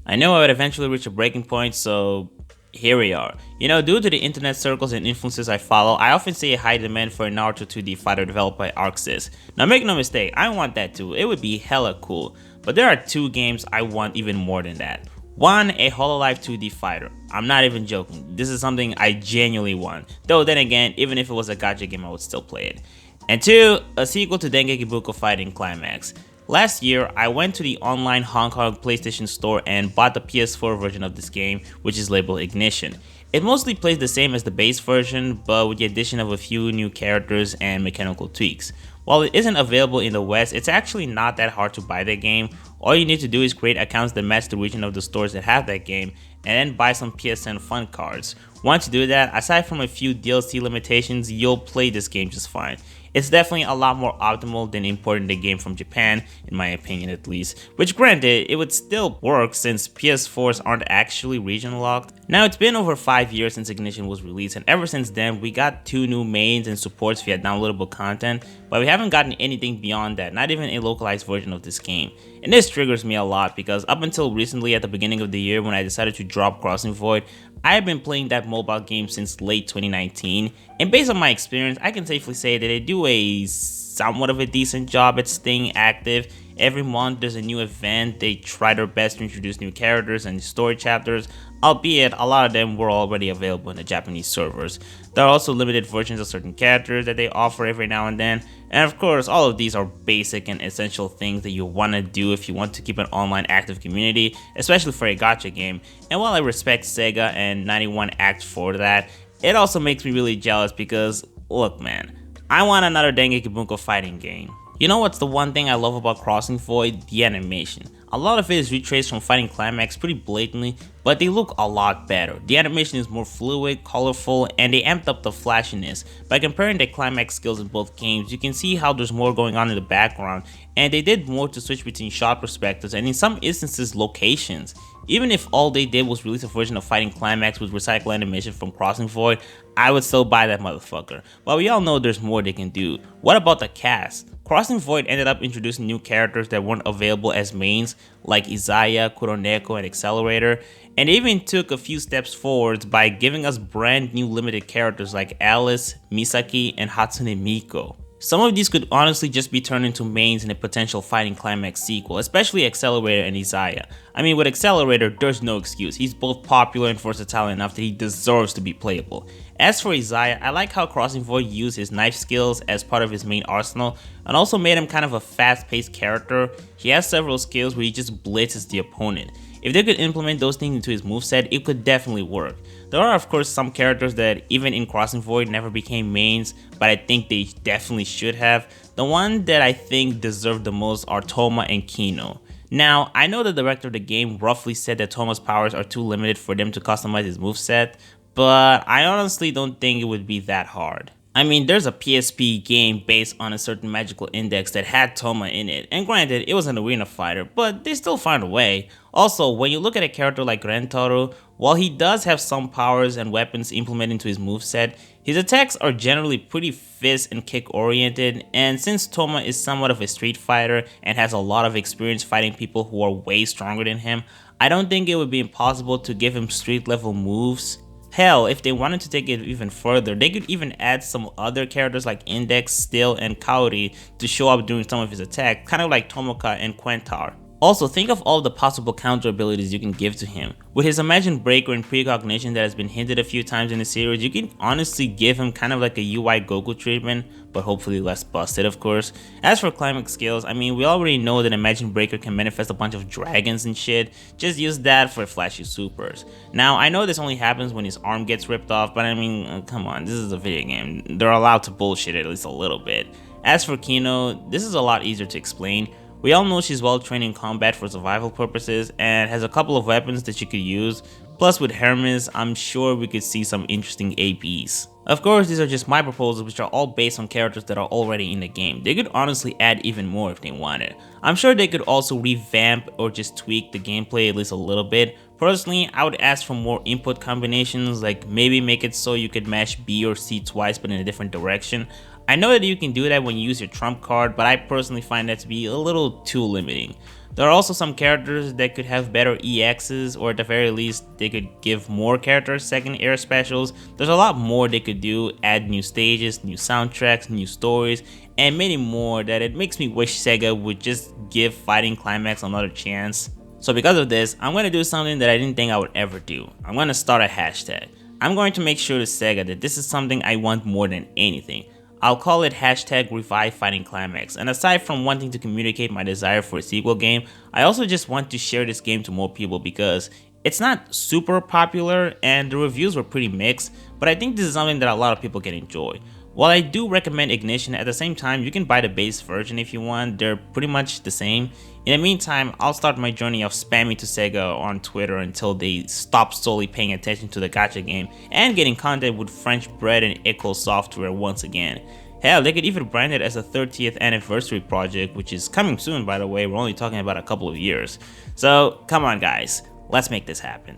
I knew I would eventually reach a breaking point, so here we are. Due to the internet circles and influences I follow, I often see a high demand for a Naruto 2D fighter developed by ArcSys. Now make no mistake, I want that too, it would be hella cool. But there are two games I want even more than that. One, a Hololive 2D fighter. I'm not even joking, this is something I genuinely want. Though then again, even if it was a gacha game I would still play it. And two, a sequel to Dengeki Bunko Fighting Climax. Last year, I went to the online Hong Kong PlayStation Store and bought the PS4 version of this game, which is labeled Ignition. It mostly plays the same as the base version, but with the addition of a few new characters and mechanical tweaks. While it isn't available in the West, it's actually not that hard to buy that game. All you need to do is create accounts that match the region of the stores that have that game, and then buy some PSN fun cards. Once you do that, aside from a few DLC limitations, you'll play this game just fine. It's definitely a lot more optimal than importing the game from Japan, in my opinion at least, which granted, it would still work since PS4s aren't actually region locked. Now it's been over 5 years since Ignition was released, and ever since then we got 2 new mains and supports via downloadable content, but we haven't gotten anything beyond that, not even a localized version of this game. And this triggers me a lot because up until recently at the beginning of the year when I decided to drop Crossing Void, I have been playing that mobile game since late 2019, and based on my experience, I can safely say that they do a somewhat of a decent job at staying active. Every month there's a new event, they try their best to introduce new characters and story chapters, albeit a lot of them were already available in the Japanese servers. There are also limited versions of certain characters that they offer every now and then, and of course all of these are basic and essential things that you want to do if you want to keep an online active community, especially for a gacha game. And while I respect Sega and 91 Act for that, it also makes me really jealous because, look man, I want another Dengeki Bunko fighting game. You know what's the one thing I love about Crossing Void? The animation. A lot of it is retraced from Fighting Climax pretty blatantly, but they look a lot better. The animation is more fluid, colorful, and they amped up the flashiness. By comparing the Climax skills in both games, you can see how there's more going on in the background, and they did more to switch between shot perspectives and in some instances locations. Even if all they did was release a version of Fighting Climax with recycled animation from Crossing Void, I would still buy that motherfucker. But we all know there's more they can do. What about the cast? Crossing Void ended up introducing new characters that weren't available as mains, like Izaya, Kuroneko, and Accelerator, and even took a few steps forwards by giving us brand new limited characters like Alice, Misaki, and Hatsune Miku. Some of these could honestly just be turned into mains in a potential Fighting Climax sequel, especially Accelerator and Izaya. I mean, with Accelerator, there's no excuse. He's both popular and versatile enough that he deserves to be playable. As for Izaya, I like how Crossing Void used his knife skills as part of his main arsenal and also made him kind of a fast-paced character. He has several skills where he just blitzes the opponent. If they could implement those things into his moveset, it could definitely work. There are of course some characters that even in Crossing Void never became mains, but I think they definitely should have. The one that I think deserve the most are Toma and Kino. Now, I know the director of the game roughly said that Toma's powers are too limited for them to customize his moveset, but I honestly don't think it would be that hard. I mean, there's a PSP game based on a certain magical index that had Toma in it, and granted, it was an arena fighter, but they still find a way. Also, when you look at a character like Rentaro, while he does have some powers and weapons implemented into his moveset, his attacks are generally pretty fist and kick oriented, and since Toma is somewhat of a street fighter and has a lot of experience fighting people who are way stronger than him, I don't think it would be impossible to give him street level moves. Hell, if they wanted to take it even further, they could even add some other characters like Index, Still, and Kaori to show up during some of his attacks, kind of like Tomoka and Quentar. Also, think of all the possible counter abilities you can give to him. With his Imagine Breaker and Precognition that has been hinted a few times in the series, you can honestly give him kind of like a UI Goku treatment, but hopefully less busted of course. As for Climax skills, I mean we already know that Imagine Breaker can manifest a bunch of dragons and shit, just use that for flashy supers. Now I know this only happens when his arm gets ripped off, but I mean come on, this is a video game, they're allowed to bullshit at least a little bit. As for Kino, this is a lot easier to explain. We all know she's well trained in combat for survival purposes and has a couple of weapons that she could use, plus with Hermes, I'm sure we could see some interesting APs. Of course, these are just my proposals which are all based on characters that are already in the game. They could honestly add even more if they wanted. I'm sure they could also revamp or just tweak the gameplay at least a little bit. Personally, I would ask for more input combinations, like maybe make it so you could mash B or C twice but in a different direction. I know that you can do that when you use your trump card, but I personally find that to be a little too limiting. There are also some characters that could have better EXs, or at the very least, they could give more characters second air specials. There's a lot more they could do, add new stages, new soundtracks, new stories, and many more that it makes me wish Sega would just give Fighting Climax another chance. So because of this, I'm going to do something that I didn't think I would ever do. I'm going to start a hashtag. I'm going to make sure to Sega that this is something I want more than anything. I'll call it hashtag Revive Fighting Climax, and aside from wanting to communicate my desire for a sequel game, I also just want to share this game to more people because it's not super popular and the reviews were pretty mixed, but I think this is something that a lot of people can enjoy. While I do recommend Ignition, at the same time you can buy the base version if you want, they're pretty much the same. In the meantime, I'll start my journey of spamming to Sega on Twitter until they stop solely paying attention to the gacha game and getting content with French bread and Echo software once again. Hell, they could even brand it as a 30th anniversary project, which is coming soon by the way, we're only talking about a couple of years. So come on guys, let's make this happen.